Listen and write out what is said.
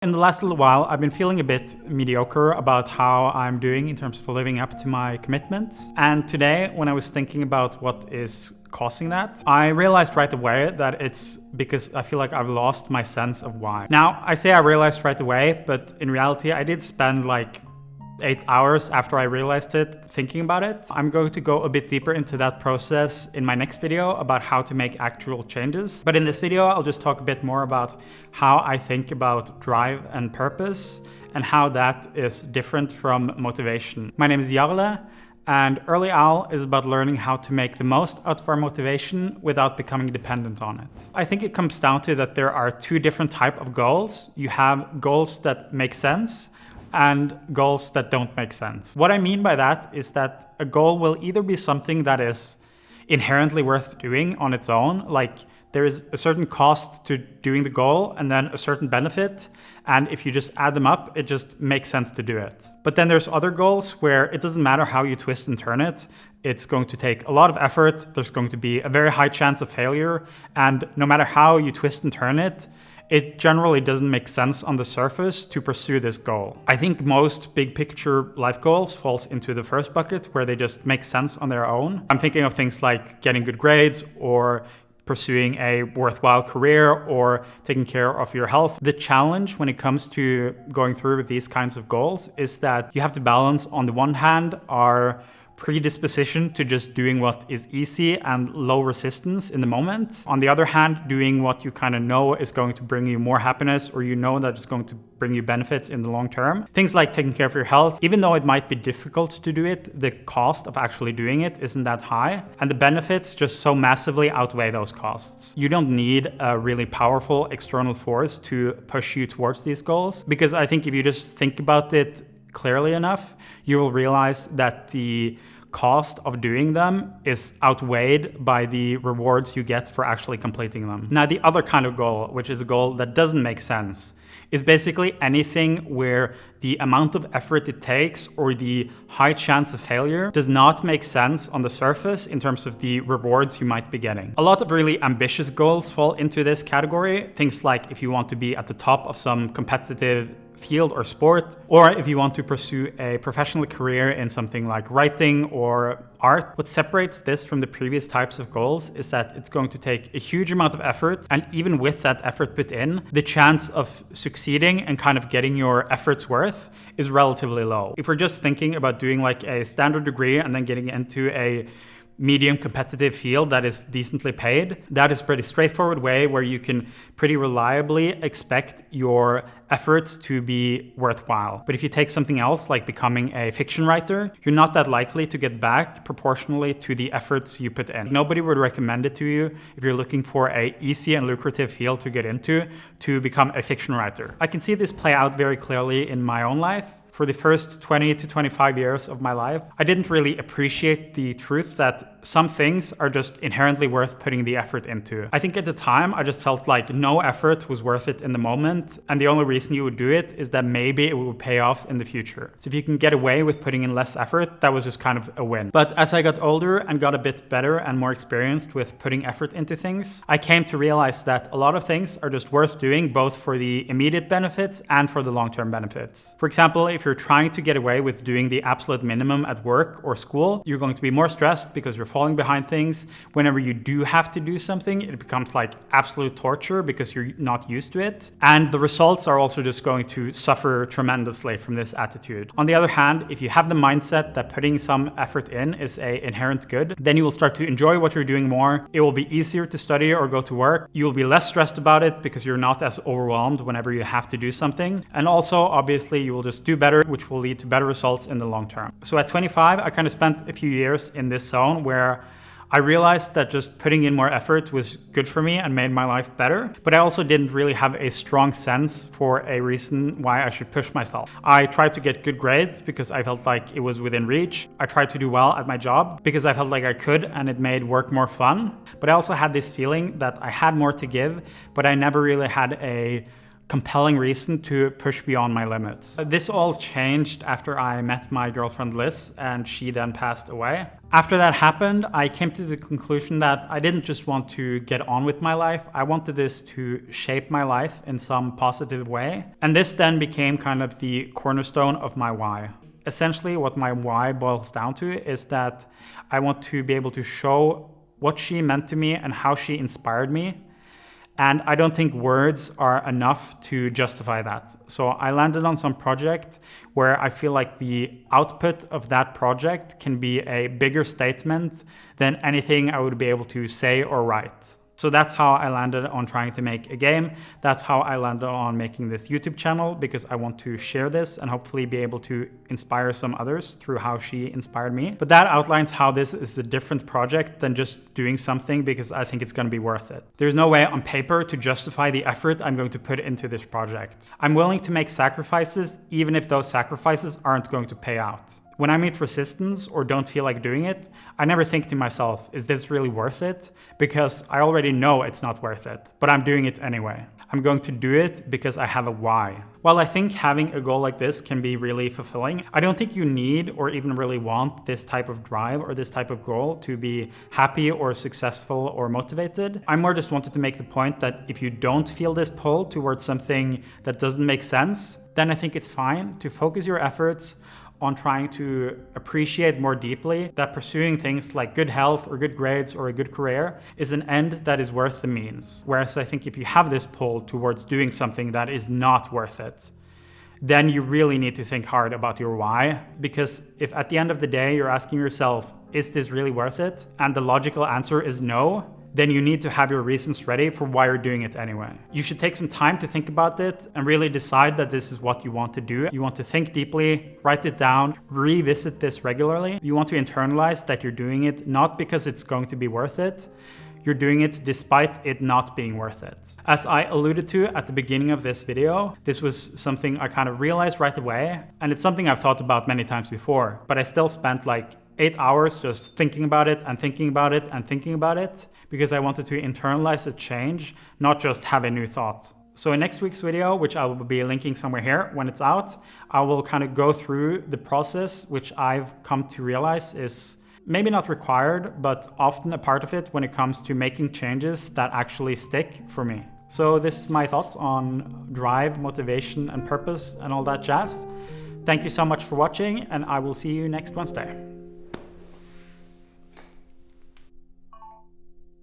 In the last little while, I've been feeling a bit mediocre about how I'm doing in terms of living up to my commitments. And today, when I was thinking about what is causing that, I realized right away that it's because I feel like I've lost my sense of why. Now, I say I realized right away, but in reality, I did spend like 8 hours after I realized it thinking about it. I'm going to go a bit deeper into that process in my next video about how to make actual changes. But in this video, I'll just talk a bit more about how I think about drive and purpose and how that is different from motivation. My name is Jarle, and Early Owl is about learning how to make the most out of our motivation without becoming dependent on it. I think it comes down to that there are two different types of goals. You have goals that make sense and goals that don't make sense. What I mean by that is that a goal will either be something that is inherently worth doing on its own, like there is a certain cost to doing the goal and then a certain benefit, and if you just add them up, it just makes sense to do it. But then there's other goals where it doesn't matter how you twist and turn it, it's going to take a lot of effort, there's going to be a very high chance of failure, and no matter how you twist and turn it, it generally doesn't make sense on the surface to pursue this goal. I think most big picture life goals falls into the first bucket where they just make sense on their own. I'm thinking of things like getting good grades or pursuing a worthwhile career or taking care of your health. The challenge when it comes to going through with these kinds of goals is that you have to balance, on the one hand, our predisposition to just doing what is easy and low resistance in the moment. On the other hand, doing what you kind of know is going to bring you more happiness, or you know that it's going to bring you benefits in the long term. Things like taking care of your health, even though it might be difficult to do it, the cost of actually doing it isn't that high, and the benefits just so massively outweigh those costs. You don't need a really powerful external force to push you towards these goals, because I think if you just think about it clearly enough, you will realize that the cost of doing them is outweighed by the rewards you get for actually completing them. Now, the other kind of goal, which is a goal that doesn't make sense, is basically anything where the amount of effort it takes or the high chance of failure does not make sense on the surface in terms of the rewards you might be getting. A lot of really ambitious goals fall into this category. Things like if you want to be at the top of some competitive field or sport, or if you want to pursue a professional career in something like writing or art. What separates this from the previous types of goals is that it's going to take a huge amount of effort, and even with that effort put in, the chance of succeeding and kind of getting your efforts worth is relatively low. If we're just thinking about doing like a standard degree and then getting into a medium competitive field that is decently paid, that is a pretty straightforward way where you can pretty reliably expect your efforts to be worthwhile. But if you take something else like becoming a fiction writer, you're not that likely to get back proportionally to the efforts you put in. Nobody would recommend it to you if you're looking for an easy and lucrative field to get into to become a fiction writer. I can see this play out very clearly in my own life. For the first 20 to 25 years of my life, I didn't really appreciate the truth that some things are just inherently worth putting the effort into. I think at the time, I just felt like no effort was worth it in the moment, and the only reason you would do it is that maybe it would pay off in the future. So if you can get away with putting in less effort, that was just kind of a win. But as I got older and got a bit better and more experienced with putting effort into things, I came to realize that a lot of things are just worth doing both for the immediate benefits and for the long-term benefits. For example, if you're trying to get away with doing the absolute minimum at work or school, you're going to be more stressed because you're falling behind things. Whenever you do have to do something, it becomes like absolute torture because you're not used to it. And the results are also just going to suffer tremendously from this attitude. On the other hand, if you have the mindset that putting some effort in is an inherent good, then you will start to enjoy what you're doing more. It will be easier to study or go to work. You will be less stressed about it because you're not as overwhelmed whenever you have to do something. And also, obviously, you will just do better, which will lead to better results in the long term. So at 25, I kind of spent a few years in this zone where I realized that just putting in more effort was good for me and made my life better, but I also didn't really have a strong sense for a reason why I should push myself. I tried to get good grades because I felt like it was within reach. I tried to do well at my job because I felt like I could and it made work more fun. But I also had this feeling that I had more to give, but I never really had a compelling reason to push beyond my limits. This all changed after I met my girlfriend Liz, and she then passed away. After that happened, I came to the conclusion that I didn't just want to get on with my life. I wanted this to shape my life in some positive way. And this then became kind of the cornerstone of my why. Essentially, what my why boils down to is that I want to be able to show what she meant to me and how she inspired me. And I don't think words are enough to justify that. So I landed on some project where I feel like the output of that project can be a bigger statement than anything I would be able to say or write. So that's how I landed on trying to make a game. That's how I landed on making this YouTube channel, because I want to share this and hopefully be able to inspire some others through how she inspired me. But that outlines how this is a different project than just doing something because I think it's going to be worth it. There's no way on paper to justify the effort I'm going to put into this project. I'm willing to make sacrifices even if those sacrifices aren't going to pay out. When I meet resistance or don't feel like doing it, I never think to myself, is this really worth it? Because I already know it's not worth it, but I'm doing it anyway. I'm going to do it because I have a why. While I think having a goal like this can be really fulfilling, I don't think you need or even really want this type of drive or this type of goal to be happy or successful or motivated. I more just wanted to make the point that if you don't feel this pull towards something that doesn't make sense, then I think it's fine to focus your efforts on trying to appreciate more deeply that pursuing things like good health or good grades or a good career is an end that is worth the means. Whereas I think if you have this pull towards doing something that is not worth it, then you really need to think hard about your why. Because if at the end of the day you're asking yourself, is this really worth it? And the logical answer is no, then you need to have your reasons ready for why you're doing it anyway. You should take some time to think about it and really decide that this is what you want to do. You want to think deeply, write it down, revisit this regularly. You want to internalize that you're doing it not because it's going to be worth it. You're doing it despite it not being worth it. As I alluded to at the beginning of this video, this was something I kind of realized right away, and it's something I've thought about many times before, but I still spent like 8 hours just thinking about it and thinking about it and thinking about it because I wanted to internalize a change, not just have a new thought. So in next week's video, which I will be linking somewhere here when it's out, I will kind of go through the process, which I've come to realize is maybe not required, but often a part of it when it comes to making changes that actually stick for me. So this is my thoughts on drive, motivation, and purpose and all that jazz. Thank you so much for watching, and I will see you next Wednesday.